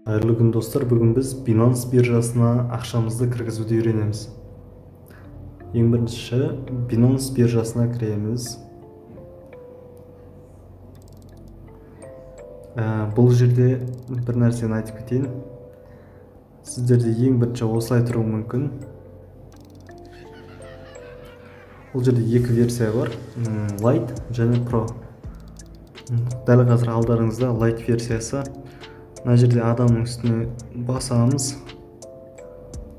Қайырлы күн достар, бүгін біз Binance биржасына ақшамызды кіргізуді үйренеміз. Ең бірінші Binance биржасына кіреміз. Бұл жерде бір нәрсені айтып кетейін. Сіздерде ең бірінші осылай тұруы мүмкін. Бұл жерде екі версия бар, Lite және Pro. Дәл қазір алдарыңызда Lite версиясы. Мына жерде адамның үстіне басамыз.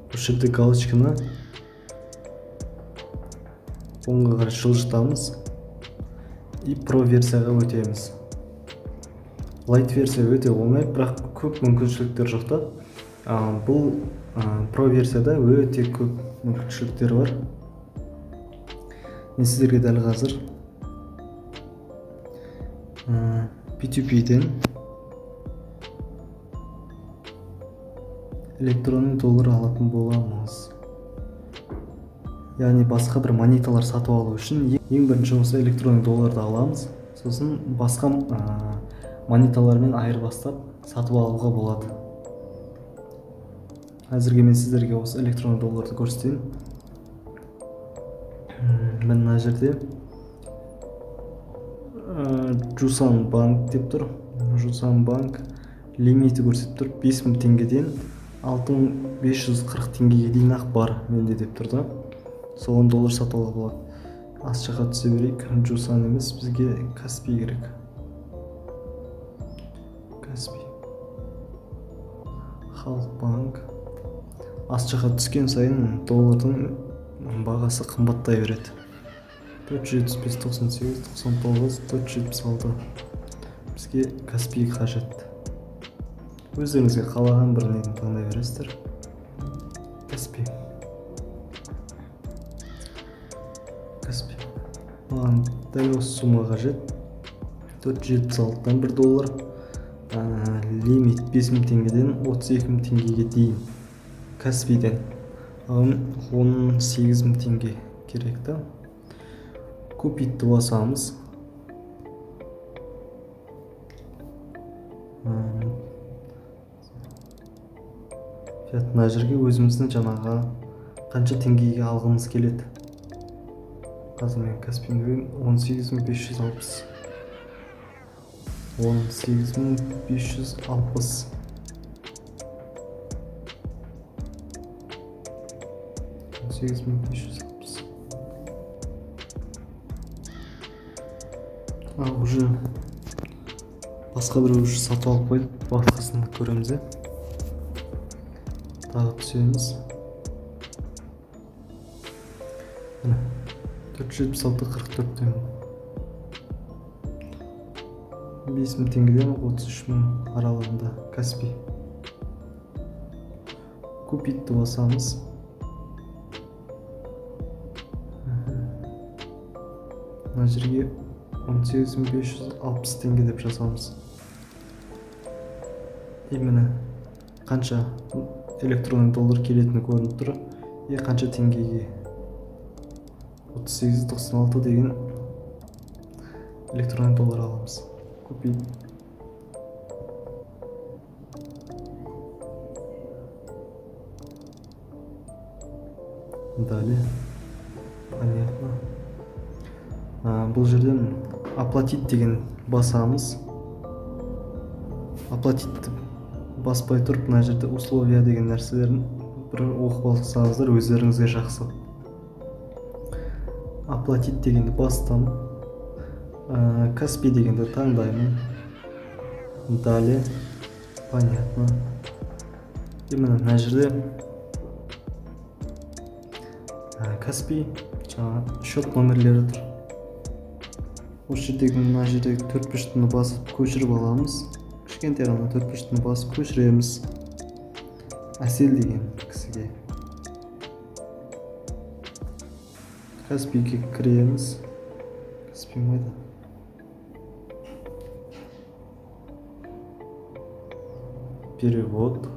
Бұл жерде галочканы оңға қарай жылжытамыз и Pro версияға өтеміз. Lite версия өте оңай, бірақ көп мүмкіншіліктер жоқ та. Бұл Pro версияда өте көп мүмкіншіліктер бар. Мен сіздерге дәл қазір P2P-ден электронный доллар алатын боламыз. Яғни басқа бір монеталар сатып алу үшін ең бірінші осы электронный долларды аламыз. Сосын басқа монеталармен айырбастап сатып алуға болады. Әзірге мен сіздерге осы электронный долларды көрсетейін. Мен мына жерде Jusan Bank деп тұр. Jusan Bank лимиті көрсетіп тұр. 5000 теңгеден 6540 теңгеге дейін ақ бар менде деп тұрды. Соған доллар сатып алуға болады. Аз жаққа түсе берейік. Jusan емес, бізге Kaspi керек. Kaspi. Халық банк. Аз жаққа түскен сайын доллардың бағасы қымбаттай береді. 475.98, 99, 476. Бізге Kaspi қажет. Өздеріңізге қалаған бір нені таңдай бересіздер. Kaspi. Маған дәл осы сума қажет. 476-дан 1 доллар. Лимит 5000 теңгеден 32000 теңгеге дейін. Kaspi-ден 18000 теңге керек та. Купитті басамыз. Мына жерге өзіміздің жаңағы қанша теңгеге алғымыз келеді. Қазір мен Kaspi-ні 18560. 18560. Уже басқа бір уже сатып алып қойдық. Басқасын көреміз. Тағы түсеміз. 476.44-тен 5000 теңгеден 33000 аралығында Kaspi. Купитті басамыз. Мына жерге 18560 теңге деп жазамыз. Именно қанша электронный доллар келетіні көрініп тұр. Қанша теңгеге 38.96 деген электронный доллар аламыз. Купить. Далее. Понятно. Бұл жерден оплатить деген басамыз. Оплатить баспай тұрып, мына жерде условия деген нәрселерін бір оқып алсаңыздар өздеріңізге жақсы. Оплатить дегенді бастам. Kaspi дегенді таңдаймын. Далее. Понятно. Именно мына жерде Kaspi жаңа счет номерлері тұр. Осы жердегі мына жердегі 4-5-ні басып көшіріп аламыз. Кішкентай ғана 4-5-ні басып көшіреміз. Әсел деген кісіге. Kaspi-ге кіреміз. Kaspi майда. Перевод.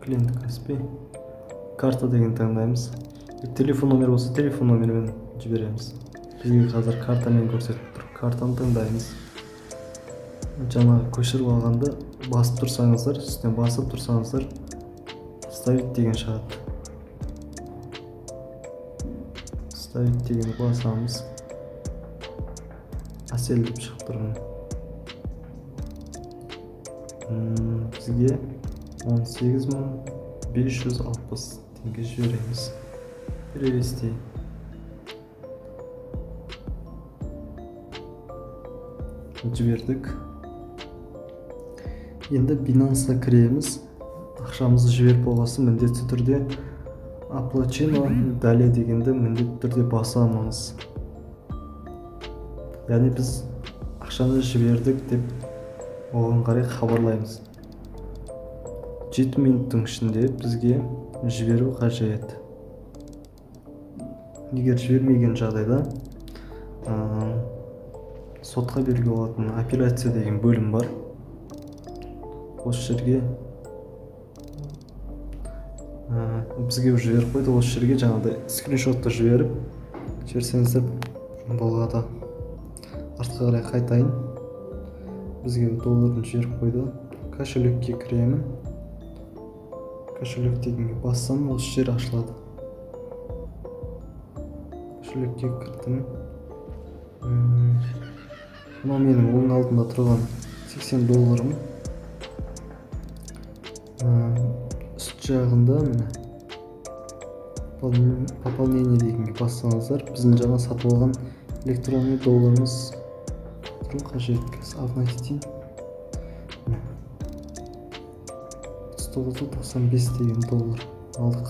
Клиент Kaspi. Карта деген таңдаймыз. Телефон номер болса телефон номермен жібереміз. Бізге қазір картамен көрсетіп тұр. картаны таңдаймыз. Жаңағы көшіріп алғанда басып тұрсаңыздар, үстіне басып тұрсаңыздар ставить деген шығады. Ставить деген басамыз. Асел деп шығып тұр. Бізге 18.560 теңге жібереміз. Перевести. Жібердік. Енді Binance'a кіреміз. Ақшамызды жіберіп болғасын міндетті түрде оплачено далее дегенді міндетті түрде басамыз. Яғни біз ақшаны жібердік деп оған қарай хабарлаймыз. 7 минуттың ішінде бізге жіберу қажет. Егер жібермеген жағдайда сотқа беруге болатын апелляция деген бөлім бар. Осы жерге бізге жіберіп қойды. Осы жерге жаңағыдай скриншотты жіберсеңіздер болады. Артқа қарай қайтайын. Бізге долларын жіберіп қойды. Кошелекке кіремін. Кошелек дегенге бассам, осы жер ашылады. Кошелекке кірдім. Мынау менің оң алдында тұрған $80. Үст жағында пополнение дегенге бассаңыздар, біздің жаңа сатып алған электронный долларымыз тұру қажет. Обновить етейін. 109.95 деген доллар алдық.